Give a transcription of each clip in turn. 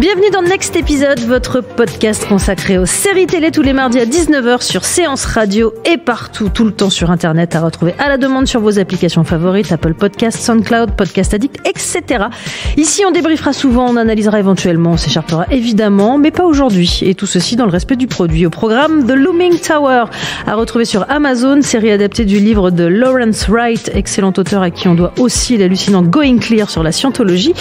Bienvenue dans Next Episode, votre podcast consacré aux séries télé tous les mardis à 19h sur Séance Radio et partout, tout le temps sur Internet, à retrouver à la demande sur vos applications favorites, Apple Podcasts, SoundCloud, Podcast Addict, etc. Ici, on débriefera souvent, on analysera éventuellement, on s'écharpera évidemment, mais pas aujourd'hui. Et tout ceci dans le respect du produit. Au programme, The Looming Tower, à retrouver sur Amazon, série adaptée du livre de Lawrence Wright, excellent auteur à qui on doit aussi l'hallucinant Going Clear sur la scientologie.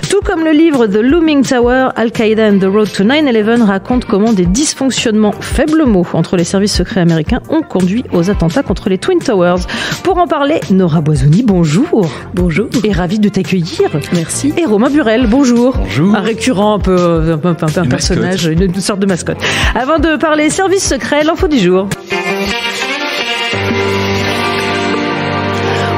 Tout comme le livre The Looming Tower, Al-Qaïda and the Road to 9/11 raconte comment des dysfonctionnements, faibles mots, entre les services secrets américains ont conduit aux attentats contre les Twin Towers. Pour en parler, Nora Boisoni, bonjour. Bonjour. Et ravie de t'accueillir. Merci. Et Romain Burel, bonjour. Bonjour. Un récurrent, un personnage, une sorte de mascotte. Avant de parler services secrets, l'info du jour.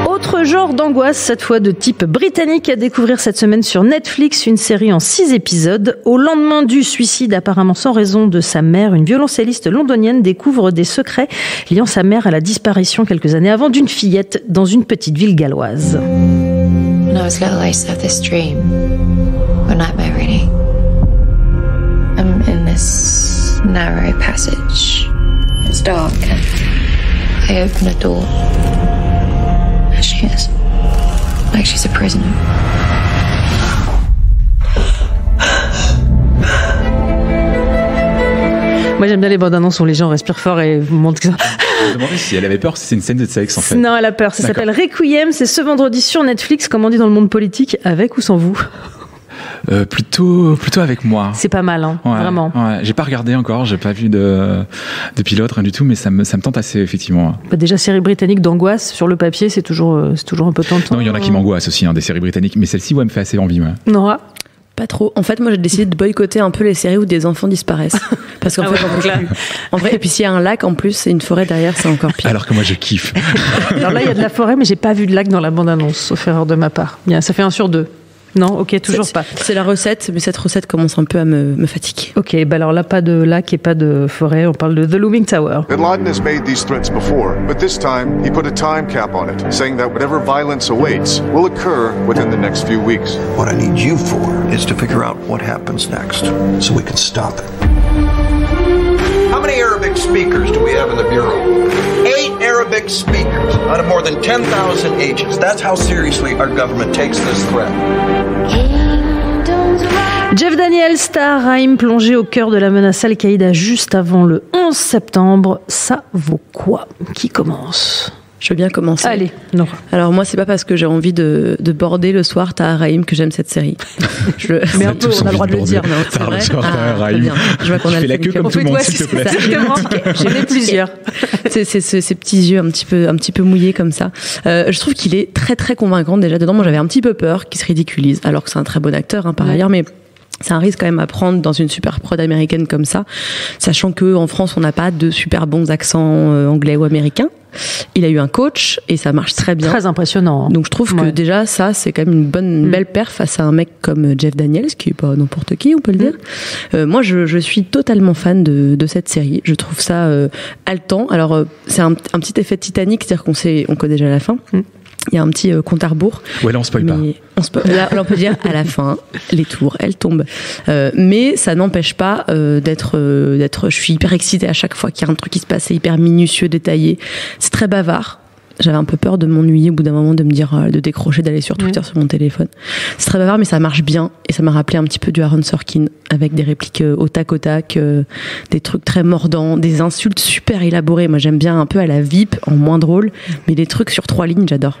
Autre genre d'angoisse, cette fois de type britannique, à découvrir cette semaine sur Netflix, une série en 6 épisodes. Au lendemain du suicide apparemment sans raison de sa mère, une violoncelliste londonienne découvre des secrets liant sa mère à la disparition quelques années avant d'une fillette dans une petite ville galloise. When I was little, I used to have this dream. One nightmare, really. I'm in this narrow passage. It's dark. I open a door. There she is. Like she's a prisoner. Moi j'aime bien les bandes annonces où les gens respirent fort et vous montrent que ça. Je me demandais si elle avait peur, si c'est une scène de sexe en fait. Non, elle a peur. Ça s'appelle Requiem. C'est ce vendredi sur Netflix, comme on dit dans le monde politique, avec ou sans vous. Plutôt avec moi. C'est pas mal, hein, ouais, vraiment. Ouais. J'ai pas regardé encore, j'ai pas vu de pilote, rien du tout, mais ça me tente assez effectivement. Bah déjà, série britannique d'angoisse sur le papier, c'est toujours un peu tentant. Non, il y en a qui m'angoissent aussi, des séries britanniques, mais celle-ci, me fait assez envie. Ouais. Nora ? Pas trop. En fait, moi, j'ai décidé de boycotter un peu les séries où des enfants disparaissent. Parce qu'en fait, en vrai, et puis s'il y a un lac en plus et une forêt derrière, c'est encore pire. Alors que moi, je kiffe. Alors là, il y a de la forêt, mais j'ai pas vu de lac dans la bande-annonce, sauf erreur de ma part. Bien, ça fait 1 sur 2. Non, ok, toujours pas. C'est la recette, mais cette recette commence un peu à me fatiguer. Ok, bah alors là, pas de lac et pas de forêt, on parle de The Looming Tower. Bin Laden has made these threats before, but this time he put a time cap on it, saying that whatever violence awaits will occur within the next few weeks. What I need you for is to figure out what happens next, so we can stop it. How many Arabic speakers do we have in the Bureau? 8 Arabic speakers out of more than 10,000 agents. That's how seriously our government takes this threat. Jeff Daniels, Star Raïm, plongé au cœur de la menace Al-Qaïda juste avant le 11 septembre. Ça vaut quoi ? Qui commence ? Je veux bien commencer. Allez, Nora. Alors moi, c'est pas parce que j'ai envie de border le soir Tahar Rahim que j'aime cette série. Mais un peu, on a le droit de le dire. Non, c'est vrai. Bien. Je vois qu'on a fait la queue comme tout le monde, s'il te plaît. J'en ai plusieurs. C'est ces petits yeux un petit peu mouillés comme ça. Je trouve qu'il est très très convaincant déjà dedans. Moi, j'avais un petit peu peur qu'il se ridiculise, alors que c'est un très bon acteur par ailleurs, mais c'est un risque quand même à prendre dans une super prod américaine comme ça, sachant que en France on n'a pas de super bons accents anglais ou américains. Il a eu un coach et ça marche très bien. Très impressionnant. Donc je trouve que déjà ça c'est quand même une belle perf face à un mec comme Jeff Daniels qui est pas n'importe qui, on peut le dire. Moi je suis totalement fan de cette série. Je trouve ça haletant. Alors c'est un petit effet Titanic, c'est-à-dire qu'on connaît déjà la fin. Il y a un petit compte à rebours. Ouais, là, on spoil pas. Là, on peut dire, à la fin, les tours, elles tombent. Mais ça n'empêche pas d'être. Je suis hyper excitée à chaque fois qu'il y a un truc qui se passe, c'est hyper minutieux, détaillé. C'est très bavard. J'avais un peu peur de m'ennuyer au bout d'un moment, de me dire, de décrocher, d'aller sur Twitter, sur mon téléphone. C'est très bavard, mais ça marche bien. Et ça m'a rappelé un petit peu du Aaron Sorkin, avec des répliques au tac, des trucs très mordants, des insultes super élaborées. Moi, j'aime bien un peu à la VIP, en moins drôle, mais les trucs sur 3 lignes, j'adore.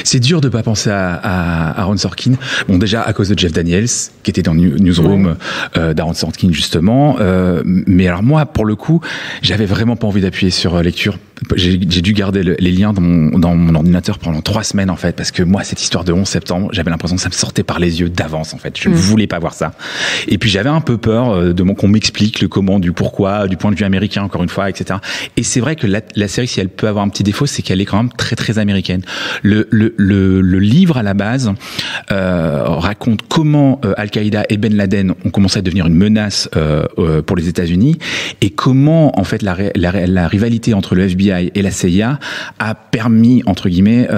C'est dur de pas penser à Aaron Sorkin. Bon, déjà à cause de Jeff Daniels, qui était dans Newsroom d'Aaron Sorkin justement. Mais alors moi, pour le coup, j'avais vraiment pas envie d'appuyer sur lecture. J'ai dû garder les liens dans mon ordinateur pendant 3 semaines en fait, parce que moi, cette histoire de 11 septembre, j'avais l'impression que ça me sortait par les yeux d'avance en fait. Je ne voulais pas voir ça. Et puis j'avais un peu peur qu'on m'explique le comment, du pourquoi, du point de vue américain encore une fois, etc. Et c'est vrai que la série, si elle peut avoir un petit défaut, c'est qu'elle est quand même très très américaine. Le livre à la base raconte comment Al-Qaïda et Ben Laden ont commencé à devenir une menace pour les États-Unis et comment en fait la rivalité entre le FBI et la CIA a permis entre guillemets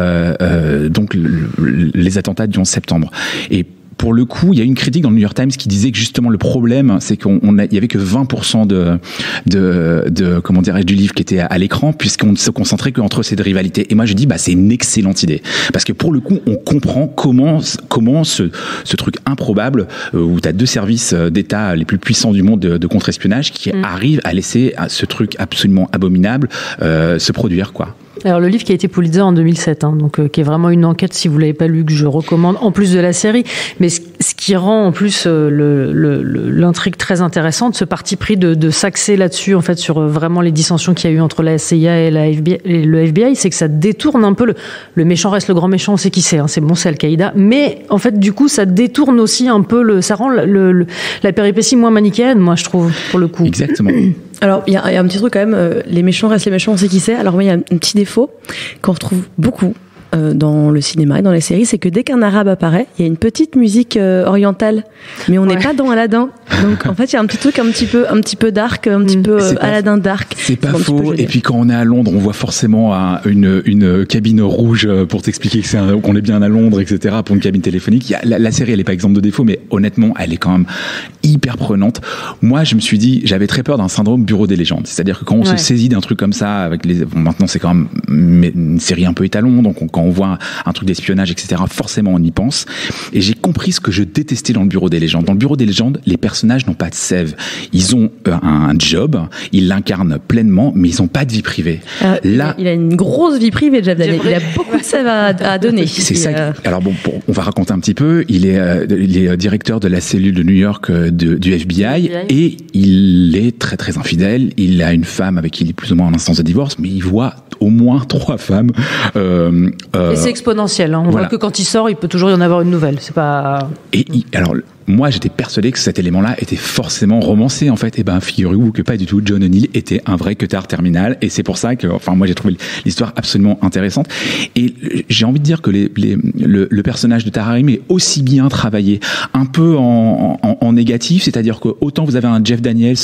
donc les attentats du 11 septembre. Et pour le coup, il y a une critique dans le New York Times qui disait que justement le problème, c'est il y avait que 20% de comment dirais-je, du livre qui était à l'écran, puisqu'on ne se concentrait qu'entre ces deux rivalités. Et moi, je dis, c'est une excellente idée, parce que pour le coup, on comprend comment ce truc improbable où tu as deux services d'État les plus puissants du monde de contre-espionnage qui arrivent à laisser ce truc absolument abominable se produire, quoi. Alors le livre qui a été Pulitzer en 2007, donc qui est vraiment une enquête, si vous l'avez pas lu, que je recommande en plus de la série, mais ce qui rend en plus l'intrigue très intéressante, ce parti pris de s'axer là-dessus en fait sur vraiment les dissensions qu'il y a eu entre la CIA et le FBI, c'est que ça détourne un peu le méchant reste le grand méchant, on sait qui c'est, c'est bon, c'est Al-Qaïda, mais en fait du coup ça détourne aussi un peu ça rend la péripétie moins manichéenne, moi je trouve, pour le coup. Exactement. Alors, il y a un petit truc quand même, les méchants restent les méchants, on sait qui c'est. Alors, moi, il y a un petit défaut qu'on retrouve beaucoup dans le cinéma et dans les séries, c'est que dès qu'un arabe apparaît, il y a une petite musique orientale, mais on n'est pas dans Aladdin. Donc, en fait, il y a un petit truc un petit peu dark, un petit peu Aladdin dark. C'est pas faux. Et puis, quand on est à Londres, on voit forcément une cabine rouge pour t'expliquer qu'on est bien à Londres, etc., pour une cabine téléphonique. La série, elle est pas exemple de défaut, mais honnêtement, elle est quand même hyper prenante. Moi, je me suis dit, j'avais très peur d'un syndrome Bureau des légendes. C'est-à-dire que quand on se saisit d'un truc comme ça, maintenant, c'est quand même une série un peu étalon, donc quand on voit un truc d'espionnage, etc., forcément on y pense. Et j'ai compris ce que je détestais dans le Bureau des légendes. Dans le Bureau des légendes, les personnages n'ont pas de sève. Ils ont un job, ils l'incarnent pleinement, mais ils n'ont pas de vie privée. Là, il a une grosse vie privée, Jeff Daniel. Il a beaucoup de sève à donner. C'est ça. Alors bon, on va raconter un petit peu. Il est directeur de la cellule de New York du FBI et il est très très infidèle. Il a une femme avec qui il est plus ou moins en instance de divorce, mais il voit au moins 3 femmes. Et c'est exponentiel. On voit que quand il sort, il peut toujours y en avoir une nouvelle. C'est pas. Alors. Moi, j'étais persuadé que cet élément-là était forcément romancé, en fait. Et figurez-vous que pas du tout. John O'Neill était un vrai cutter terminal. Et c'est pour ça que, moi, j'ai trouvé l'histoire absolument intéressante. Et j'ai envie de dire que le personnage de Tahar Rahimi est aussi bien travaillé, un peu en négatif. C'est-à-dire que autant vous avez un Jeff Daniels,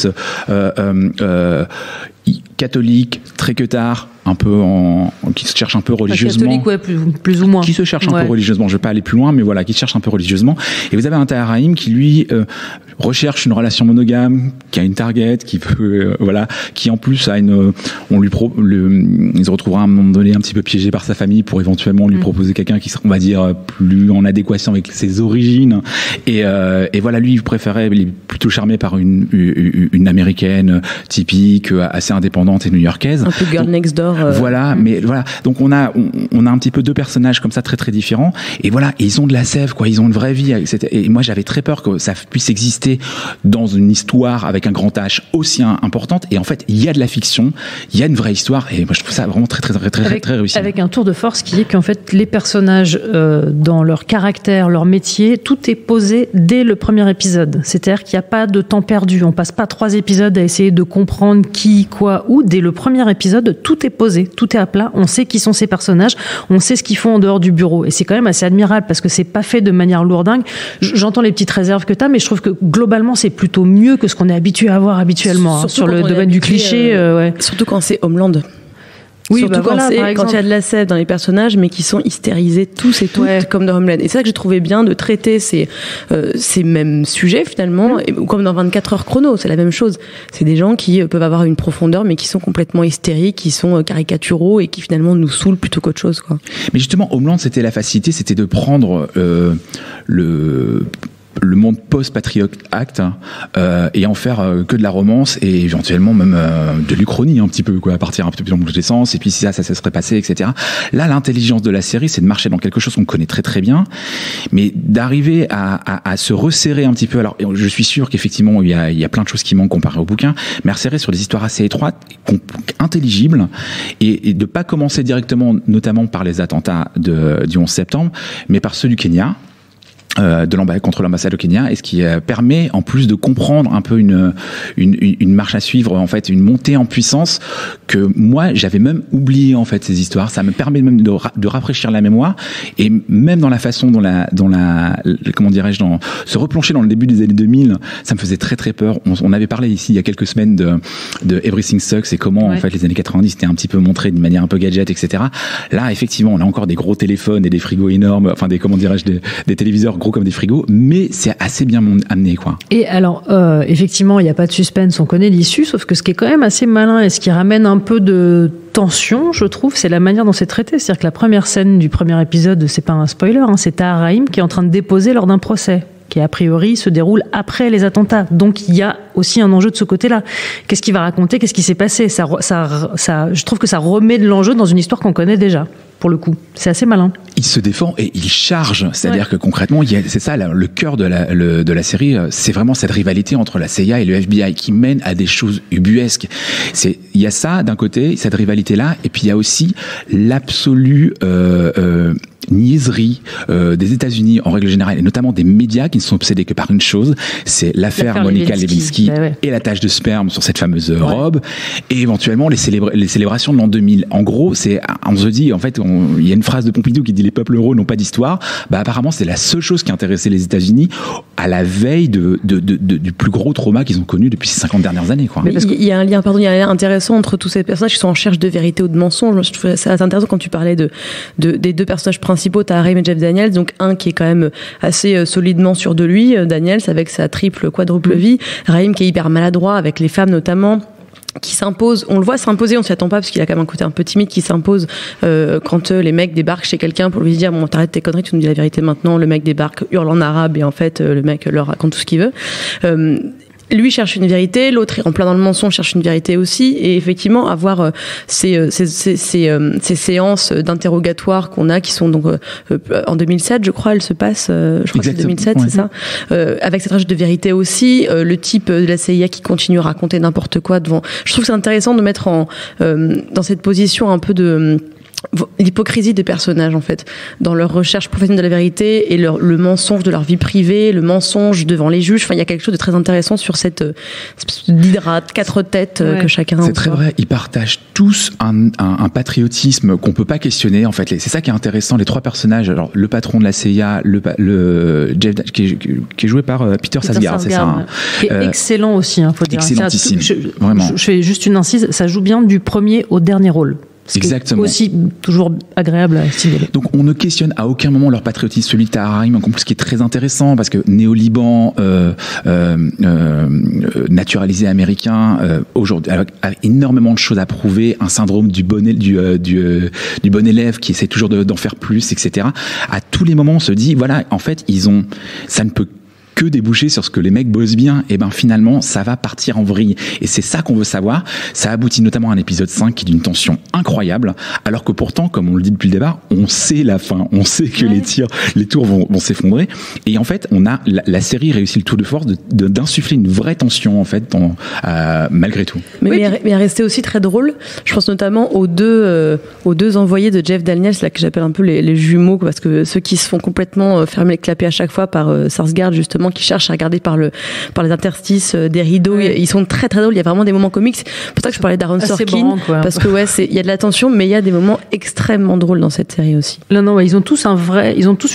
catholique, très cutard, un peu qui se cherche un peu religieusement. Catholique, plus ou moins. Qui se cherche un peu religieusement. Je vais pas aller plus loin, mais voilà, qui se cherche un peu religieusement. Et vous avez un Tahar Rahim qui, lui, recherche une relation monogame, qui a une target, qui peut, qui en plus a il se retrouvera à un moment donné un petit peu piégé par sa famille pour éventuellement lui proposer quelqu'un qui sera, on va dire, plus en adéquation avec ses origines. Et voilà, lui, il préférait, il est plutôt charmé par une américaine typique, assez indépendante et new-yorkaise. Un peu girl next door. Voilà, mais voilà. Donc on a un petit peu deux personnages comme ça très très différents. Et voilà, et ils ont de la sève, quoi. Ils ont une vraie vie. Et moi, j'avais très peur que ça puisse exister dans une histoire avec un grand H aussi importante. Et en fait, il y a de la fiction, il y a une vraie histoire. Et moi, je trouve ça vraiment très très très très, très réussi. Avec un tour de force qui est qu'en fait, les personnages dans leur caractère, leur métier, tout est posé dès le premier épisode. C'est-à-dire qu'il n'y a pas de temps perdu. On passe pas 3 épisodes à essayer de comprendre qui, quoi, où. Dès le premier épisode, tout est posé, tout est à plat. On sait qui sont ces personnages, on sait ce qu'ils font en dehors du bureau. Et c'est quand même assez admirable parce que c'est pas fait de manière lourdingue. J'entends les petites réserves que t'as, mais je trouve que globalement, c'est plutôt mieux que ce qu'on est habitué à voir habituellement sur le domaine du cliché. Surtout quand c'est Homeland. Oui, surtout quand il y a de la sève dans les personnages, mais qui sont hystérisés tous et toutes, comme dans Homeland. Et c'est ça que j'ai trouvé bien de traiter ces mêmes sujets finalement, comme dans 24 heures chrono, c'est la même chose. C'est des gens qui peuvent avoir une profondeur, mais qui sont complètement hystériques, qui sont caricaturaux et qui finalement nous saoulent plutôt qu'autre chose, quoi. Mais justement, Homeland, c'était la facilité, c'était de prendre le monde post-Patriot Act et en faire que de la romance et éventuellement même de l'Uchronie un petit peu, quoi, à partir un peu dans tous les sens, et puis si ça se serait passé, etc. Là, l'intelligence de la série, c'est de marcher dans quelque chose qu'on connaît très très bien, mais d'arriver à se resserrer un petit peu. Alors, je suis sûr qu'effectivement il y a plein de choses qui manquent comparé au bouquin, mais resserrer sur des histoires assez étroites, intelligibles, et de pas commencer directement, notamment par les attentats du 11 septembre, mais par ceux du Kenya. Contre l'ambassade au Kenya, et ce qui permet en plus de comprendre un peu une marche à suivre, en fait, une montée en puissance que moi j'avais même oublié, en fait, ces histoires. Ça me permet même de rafraîchir la mémoire, et même dans la façon dont comment dirais-je, se replonger dans le début des années 2000, ça me faisait très très peur. On avait parlé ici il y a quelques semaines de Everything Sucks et comment en fait les années 90 étaient un petit peu montrées d'une manière un peu gadget, etc. Là, effectivement, on a encore des gros téléphones et des frigos énormes, enfin des téléviseurs gros comme des frigos, mais c'est assez bien amené, quoi. Et alors, effectivement, il n'y a pas de suspense, on connaît l'issue, sauf que ce qui est quand même assez malin et ce qui ramène un peu de tension, je trouve, c'est la manière dont c'est traité. C'est-à-dire que la première scène du premier épisode, c'est pas un spoiler, hein, c'est Tahar Rahim qui est en train de déposer lors d'un procès, qui a priori se déroule après les attentats. Donc il y a aussi un enjeu de ce côté-là. Qu'est-ce qu'il va raconter ? Qu'est-ce qui s'est passé ? Je trouve que ça remet de l'enjeu dans une histoire qu'on connaît déjà. Pour le coup, c'est assez malin. Il se défend et il charge, c'est-à-dire que concrètement, c'est ça le cœur de la série, c'est vraiment cette rivalité entre la CIA et le FBI qui mène à des choses ubuesques. Il y a ça d'un côté, cette rivalité-là, et puis il y a aussi l'absolue niaiserie des États-Unis en règle générale, et notamment des médias qui ne sont obsédés que par une chose, c'est l'affaire Monica Lewinsky et la tache de sperme sur cette fameuse robe, et éventuellement les célébrations de l'an 2000. En gros, on se dit, en fait, il y a une phrase de Pompidou qui dit les peuples heureux n'ont pas d'histoire. Apparemment, c'est la seule chose qui intéressait les États-Unis à la veille du plus gros trauma qu'ils ont connu depuis ces 50 dernières années, quoi. Mais il y a un lien intéressant entre tous ces personnages qui sont en recherche de vérité ou de mensonge. Je trouvais ça intéressant quand tu parlais des deux personnages principaux, Tahar Rahim et Jeff Daniels, donc un qui est quand même assez solidement sûr de lui, Daniels avec sa quadruple vie, Rahim qui est hyper maladroit avec les femmes notamment, qui s'impose, on le voit s'imposer, on s'y attend pas parce qu'il a quand même un côté un peu timide, qui s'impose quand les mecs débarquent chez quelqu'un pour lui dire bon, t'arrêtes tes conneries, tu nous dis la vérité maintenant. Le mec débarque, hurle en arabe et en fait le mec leur raconte tout ce qu'il veut. Lui cherche une vérité, l'autre est en plein dans le mensonge, cherche une vérité aussi, et effectivement avoir ces séances d'interrogatoire qu'on a, qui sont donc en 2007, je crois, elles se passent, je crois que c'est 2007, ouais. C'est ça, avec cette recherche de vérité aussi, le type de la CIA qui continue à raconter n'importe quoi devant. Je trouve que c'est intéressant de mettre dans cette position un peu de l'hypocrisie des personnages, en fait, dans leur recherche professionnelle de la vérité et le mensonge de leur vie privée, le mensonge devant les juges. Enfin, il y a quelque chose de très intéressant sur cette d'hydrate, 4 têtes que chacun a. C'est très vrai. Ils partagent tous un patriotisme qu'on peut pas questionner, en fait. C'est ça qui est intéressant. Les 3 personnages, alors le patron de la CIA, le Jeff, qui est joué par Peter Sarsgaard, c'est ça. Hein. Qui est excellent aussi, faut dire. Excellentissime. Vraiment. Je fais juste une incise. Ça joue bien du premier au dernier rôle. Exactement. Aussi toujours agréable à stimuler. Donc on ne questionne à aucun moment leur patriotisme, celui de Tahar Rahim, en plus, ce qui est très intéressant parce que néo-Liban, naturalisé américain, aujourd'hui a énormément de choses à prouver, un syndrome du bon élève qui essaie toujours d'en faire plus, etc. À tous les moments on se dit voilà, en fait ça ne peut que déboucher sur ce que les mecs bossent bien, et ben finalement ça va partir en vrille, et c'est ça qu'on veut savoir. Ça aboutit notamment à un épisode 5 qui est d'une tension incroyable, alors que pourtant, comme on le dit depuis le départ, on sait la fin, on sait que les tours vont s'effondrer, et en fait on a la série réussit le tour de force d'insuffler une vraie tension, en fait, malgré tout. Mais à rester aussi très drôle. Je pense notamment aux deux envoyés de Jeff Daniels, là, que j'appelle un peu les jumeaux, parce que ceux qui se font complètement fermer les clapets à chaque fois par Sarsgaard, justement, qui cherchent à regarder par les interstices des rideaux. Ils sont très très drôles. Il y a vraiment des moments comiques. C'est pour ça que je parlais d'Aaron Sorkin, parce que il y a de la tension, mais il y a des moments extrêmement drôles dans cette série aussi. Non, ils ont tous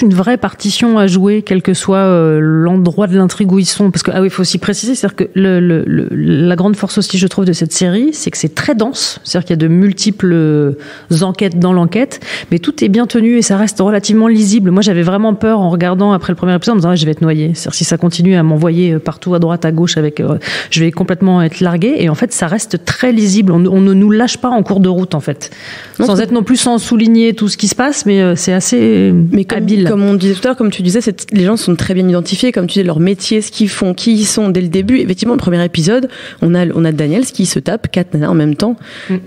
une vraie partition à jouer, quel que soit l'endroit de l'intrigue où ils sont. Parce que il faut aussi préciser, c'est-à-dire que la grande force aussi, je trouve, de cette série, c'est que c'est très dense. C'est-à-dire qu'il y a de multiples enquêtes dans l'enquête, mais tout est bien tenu et ça reste relativement lisible. Moi, j'avais vraiment peur en regardant après le premier épisode, en me disant je vais être noyée. Si ça continue à m'envoyer partout à droite, à gauche, je vais complètement être larguée. Et en fait, ça reste très lisible. On ne nous lâche pas en cours de route, en fait. Sans être non plus sans souligner tout ce qui se passe, mais c'est assez habile. Comme on disait tout à l'heure, comme tu disais, les gens sont très bien identifiés, comme tu dis, leur métier, ce qu'ils font, qui ils sont dès le début. Effectivement, le premier épisode, on a Daniels qui se tape 4 nanas en même temps.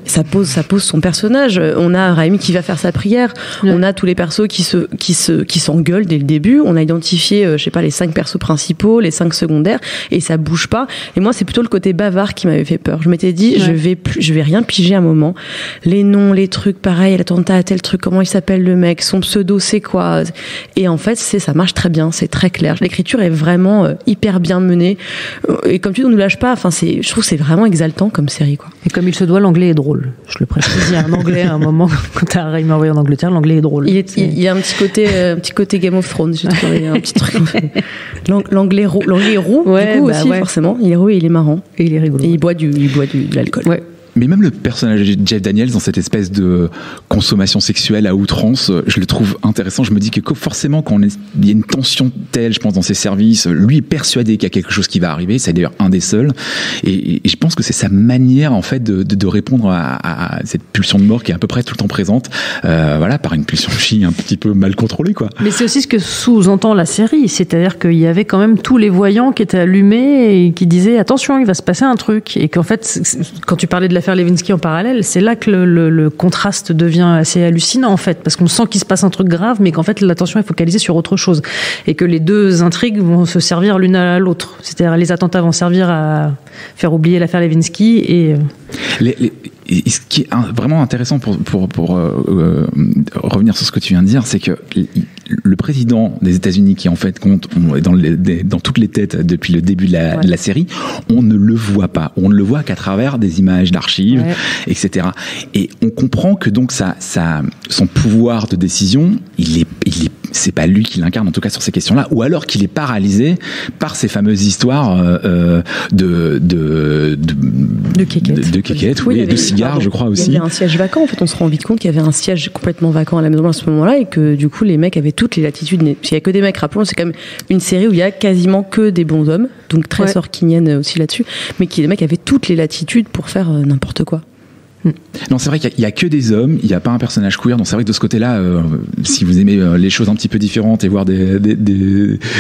Ça pose son personnage. On a Rahim qui va faire sa prière. On a tous les persos qui s'engueulent dès le début. On a identifié, les 5 persos principaux, les 5 secondaires, et ça bouge pas. Et moi, c'est plutôt le côté bavard qui m'avait fait peur. Je m'étais dit, je vais rien piger à un moment. Les noms, les trucs, pareil, l'attentat à tel truc, comment il s'appelle le mec, son pseudo, c'est quoi? Et en fait, ça marche très bien, c'est très clair. L'écriture est vraiment hyper bien menée. Et comme tu dis, on nous lâche pas. Enfin, je trouve que c'est vraiment exaltant comme série, quoi. Et comme il se doit, l'anglais est drôle. Je le précise, il y a un anglais à un moment, quand Tahar m'a envoyé en Angleterre, l'anglais est drôle. Il y a un petit côté Game of Thrones, j'ai trouvé un petit truc. L'anglais est roux, du coup aussi, forcément. Il est roux et il est marrant. Et il est rigolo. Et il boit de l'alcool. Ouais. Mais même le personnage de Jeff Daniels dans cette espèce de consommation sexuelle à outrance, je le trouve intéressant. Je me dis que forcément, quand il y a une tension telle, je pense, dans ses services, lui est persuadé qu'il y a quelque chose qui va arriver. C'est d'ailleurs un des seuls. Et je pense que c'est sa manière, en fait, de répondre à cette pulsion de mort qui est à peu près tout le temps présente, voilà, par une pulsion chi un petit peu mal contrôlée, quoi. Mais c'est aussi ce que sous-entend la série, c'est-à-dire qu'il y avait quand même tous les voyants qui étaient allumés et qui disaient attention, il va se passer un truc, et qu'en fait, quand tu parlais de l'affaire Lewinsky en parallèle, c'est là que le contraste devient assez hallucinant, en fait, parce qu'on sent qu'il se passe un truc grave, mais qu'en fait l'attention est focalisée sur autre chose, et que les deux intrigues vont se servir l'une à l'autre, c'est-à-dire les attentats vont servir à faire oublier l'affaire Lewinsky et ce qui est vraiment intéressant pour revenir sur ce que tu viens de dire, c'est que le président des États-Unis, qui en fait compte dans toutes les têtes depuis le début de la série, on ne le voit pas. On ne le voit qu'à travers des images d'archives, etc. Et on comprend que donc son pouvoir de décision, c'est pas lui qui l'incarne, en tout cas sur ces questions-là, ou alors qu'il est paralysé par ces fameuses histoires de quéquettes, oui, et de cigares, je crois aussi. Il y avait un siège vacant, en fait, on se rend vite compte qu'il y avait un siège complètement vacant à la maison à ce moment-là, et que du coup les mecs avaient toutes les latitudes. S'il y a que des mecs, rappelons, c'est quand même une série où il y a quasiment que des bons hommes, donc très sorkinienne aussi là-dessus, mais les mecs avaient toutes les latitudes pour faire n'importe quoi. Non, c'est vrai qu'il y a que des hommes, il n'y a pas un personnage queer, donc c'est vrai que de ce côté-là, si vous aimez les choses un petit peu différentes et voir des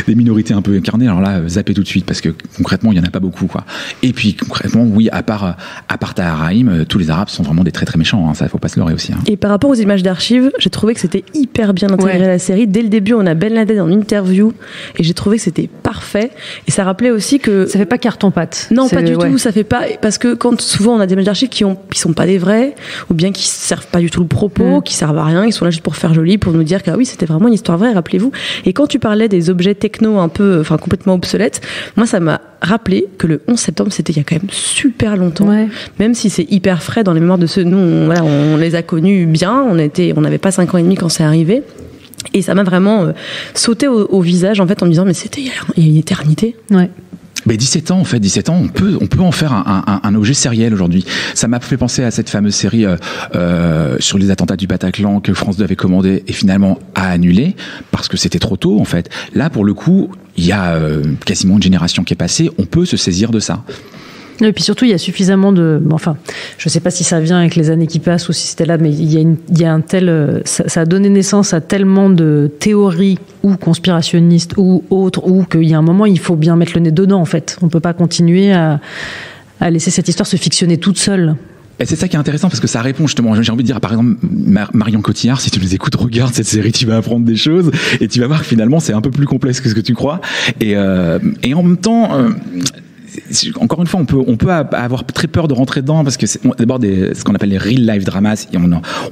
minorités un peu incarnées, alors là, zappez tout de suite, parce que concrètement, il n'y en a pas beaucoup, quoi. Et puis concrètement, oui, à part Taharaim, tous les Arabes sont vraiment des très très méchants, hein, ça, il ne faut pas se leurrer aussi. Hein. Et par rapport aux images d'archives, j'ai trouvé que c'était hyper bien intégré à la série. Dès le début, on a Ben Laden en interview, et j'ai trouvé que c'était parfait. Et ça rappelait aussi que... Ça fait pas carton-pâte. Non, pas du tout, ça fait pas... Parce que quand souvent on a des images d'archives qui sont pas des vrais, ou bien qui servent pas du tout le propos, qui servent à rien, ils sont là juste pour faire joli, pour nous dire que oui, c'était vraiment une histoire vraie, rappelez-vous. Et quand tu parlais des objets techno un peu, complètement obsolètes, moi ça m'a rappelé que le 11 septembre, c'était il y a quand même super longtemps. Même si c'est hyper frais dans les mémoires de ceux, nous, on les a connus bien, on n'avait pas 5 ans et demi quand c'est arrivé. Et ça m'a vraiment sauté au visage, en fait, en me disant, mais c'était il y a une éternité. Ouais. Mais 17 ans, en fait, 17 ans, on peut en faire un objet sériel aujourd'hui. Ça m'a fait penser à cette fameuse série sur les attentats du Bataclan que France 2 avait commandé et finalement a annulé parce que c'était trop tôt, en fait. Là, pour le coup, il y a quasiment une génération qui est passée, on peut se saisir de ça. Et puis surtout, il y a suffisamment de... Enfin, je ne sais pas si ça vient avec les années qui passent ou si c'était là, mais il y a un tel... Ça a donné naissance à tellement de théories ou conspirationnistes ou autres, ou qu'il y a un moment, il faut bien mettre le nez dedans, en fait. On ne peut pas continuer à laisser cette histoire se fictionner toute seule. Et c'est ça qui est intéressant parce que ça répond justement, j'ai envie de dire, par exemple, Marion Cotillard, si tu nous écoutes, regarde cette série, tu vas apprendre des choses et tu vas voir que finalement c'est un peu plus complexe que ce que tu crois. Et en même temps... encore une fois, on peut avoir très peur de rentrer dedans parce que c'est d'abord ce qu'on appelle les real life dramas.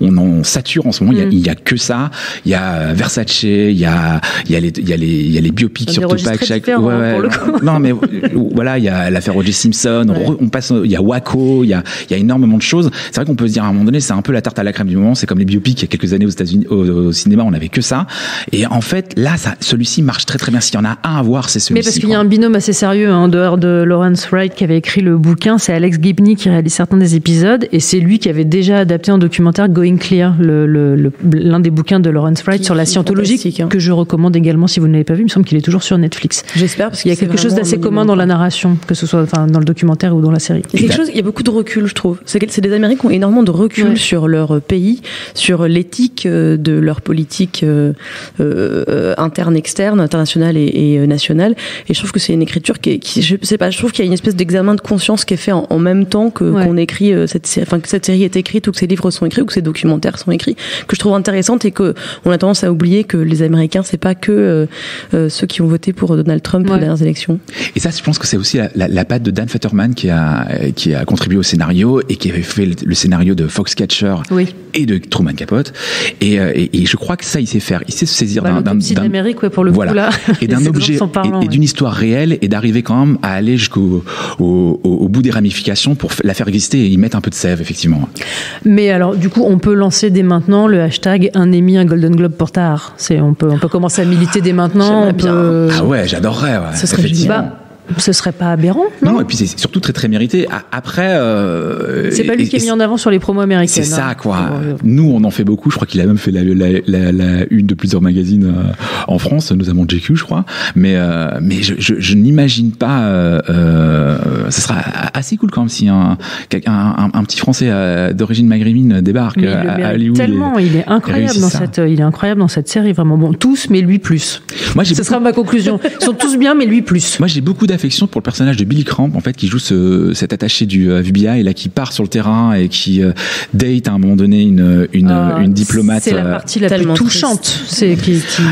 On en sature en ce moment. Il y a que ça. Il y a Versace, il y a les biopics sur Tupac. Pour le coup. Non, mais voilà, il y a l'affaire O.J. Simpson. On passe, il y a Waco. Il y a énormément de choses. C'est vrai qu'on peut se dire à un moment donné, c'est un peu la tarte à la crème du moment. C'est comme les biopics. Il y a quelques années aux États-Unis, au cinéma, on n'avait que ça. Et en fait, là, celui-ci marche très très bien. S'il y en a un à voir, c'est celui-ci. Mais parce qu'il y a un binôme assez sérieux en dehors de Lawrence Wright qui avait écrit le bouquin, c'est Alex Gibney qui réalise certains des épisodes et c'est lui qui avait déjà adapté un documentaire Going Clear, l'un des bouquins de Lawrence Wright sur la scientologie que je recommande également si vous ne l'avez pas vu. Il me semble qu'il est toujours sur Netflix. J'espère parce qu'il y a quelque chose d'assez commun dans la narration, que ce soit dans le documentaire ou dans la série. Il y a beaucoup de recul, je trouve. C'est des Américains qui ont énormément de recul sur leur pays, sur l'éthique de leur politique interne, externe, internationale et nationale. Et je trouve que c'est une écriture je sais pas, je trouve qu'il y a une espèce d'examen de conscience qui est fait en même temps qu'on écrit que cette série est écrite ou que ces livres sont écrits ou que ces documentaires sont écrits, que je trouve intéressante et que on a tendance à oublier que les Américains c'est pas que ceux qui ont voté pour Donald Trump aux dernières élections. Et ça, je pense que c'est aussi la patte de Dan Futterman qui a contribué au scénario et qui avait fait le scénario de Foxcatcher et de Truman Capote et je crois que ça il sait faire, il sait se saisir d'un d'Amérique pour le coup là et d'un objet et d'une histoire réelle et d'arriver quand même à aller jusqu'au bout des ramifications pour la faire exister et y mettre un peu de sève, effectivement. Mais alors, du coup, on peut lancer dès maintenant le hashtag un Emmy, un Golden Globe pour Tahar. On peut commencer à militer dès maintenant. Ah ouais, j'adorerais. Ce serait génial. Ce serait pas aberrant, non? Non, et puis c'est surtout très très mérité. Après, c'est pas lui qui est mis en avant sur les promos américaines. C'est ça, quoi. Nous, on en fait beaucoup. Je crois qu'il a même fait la une de plusieurs magazines en France, notamment GQ, je crois. Mais je n'imagine pas. Ce sera assez cool quand même si un petit Français d'origine maghrébine débarque à Hollywood. Tellement, il est incroyable dans cette série, vraiment. Bon, tous, mais lui plus. Ce sera ma conclusion. Ils sont tous bien, mais lui plus. Moi, j'ai beaucoup d'affection pour le personnage de Billy Cramp, en fait, qui joue cet attaché du FBI, et là, qui part sur le terrain et qui date à un moment donné une diplomate. C'est la partie la plus touchante.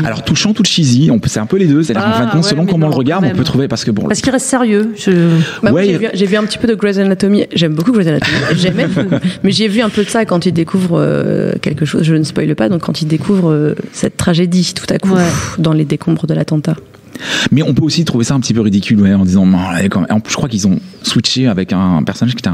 Alors, touchant, tout cheesy. C'est un peu les deux. C'est-à-dire qu'en fin de compte, selon comment on le regarde, on peut trouver parce qu'il reste sérieux. J'ai vu un petit peu de Grey's Anatomy. J'aime beaucoup Grey's Anatomy. Mais j'ai vu un peu de ça quand il découvre quelque chose. Je ne spoile pas. Donc, quand il découvre cette tragédie, tout à coup, dans les décombres de l'attentat. Mais on peut aussi trouver ça un petit peu ridicule, en disant, en plus, je crois qu'ils ont switché avec un personnage qui était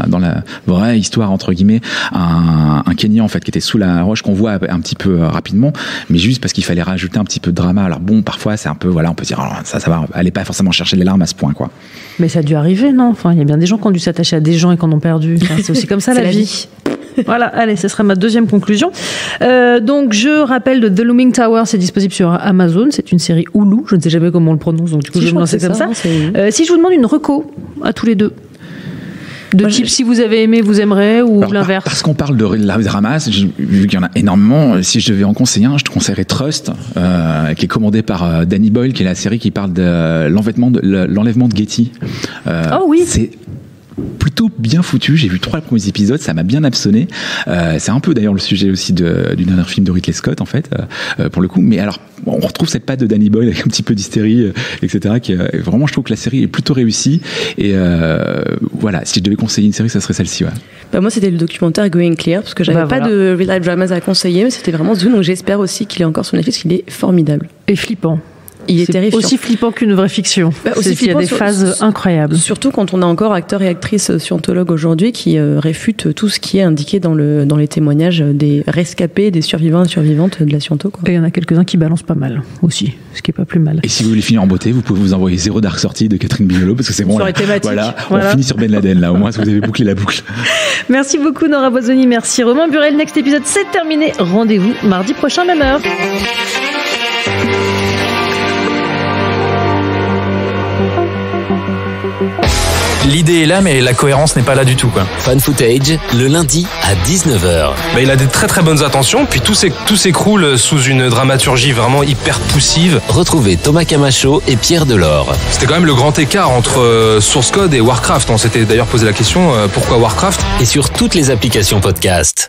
dans la vraie histoire, entre guillemets, un Kenyan, en fait, qui était sous la roche, qu'on voit un petit peu rapidement, mais juste parce qu'il fallait rajouter un petit peu de drama. Alors bon, parfois, c'est un peu, on peut dire, ça va, allez pas forcément chercher les larmes à ce point, quoi. Mais ça a dû arriver, non? Enfin, il y a bien des gens qui ont dû s'attacher à des gens et qui en ont perdu. Enfin, c'est aussi comme ça, la vie. Voilà, allez, ce sera ma deuxième conclusion. Donc, je rappelle de The Looming Tower, c'est disponible sur Amazon. C'est une série Hulu. Je ne sais jamais comment on le prononce, donc du coup, je vais me lancer comme ça. Si je vous demande une reco à tous les deux, type si vous avez aimé, vous aimerez, ou l'inverse? Parce qu'on parle de la drama, vu qu'il y en a énormément, si je devais en conseiller un, je te conseillerais Trust, qui est commandé par Danny Boyle, qui est la série qui parle de l'enlèvement de Getty. Oh oui. C'est plutôt bien foutu. J'ai vu 3 premiers épisodes, ça m'a bien absonné. C'est un peu d'ailleurs le sujet aussi du dernier film de Ridley Scott, en fait, pour le coup. Mais alors, on retrouve cette patte de Danny Boyle avec un petit peu d'hystérie, etc. Qui vraiment, je trouve que la série est plutôt réussie. Et voilà, si je devais conseiller une série, ça serait celle-ci. Ouais. Moi, c'était le documentaire Going Clear, parce que j'avais pas de real life dramas à conseiller, mais c'était vraiment Zoom. Donc j'espère aussi qu'il est encore sur Netflix, qu'il est formidable et flippant. Il est terrifiant. Aussi flippant qu'une vraie fiction. Il y a des phases incroyables. Surtout quand on a encore acteurs et actrices scientologues aujourd'hui qui réfutent tout ce qui est indiqué dans les témoignages des rescapés, des survivants et survivantes de la sciento. Et il y en a quelques-uns qui balancent pas mal aussi, ce qui est pas plus mal. Et si vous voulez finir en beauté, vous pouvez vous envoyer Zero Dark Sortie de Catherine Bigelow, parce que c'est bon. Sur les thématiques. Voilà, on finit sur Ben Laden là. Au moins, vous avez bouclé la boucle. Merci beaucoup Nora Bozzoni, merci Romain Burel. Next épisode, c'est terminé. Rendez-vous mardi prochain, même heure. L'idée est là, mais la cohérence n'est pas là du tout, quoi. Fan Footage, le lundi à 19h. Il a des très très bonnes intentions, puis tout s'écroule sous une dramaturgie vraiment hyper poussive. Retrouvez Thomas Camacho et Pierre Delors. C'était quand même le grand écart entre Source Code et Warcraft. On s'était d'ailleurs posé la question, pourquoi Warcraft ? Et sur toutes les applications podcast.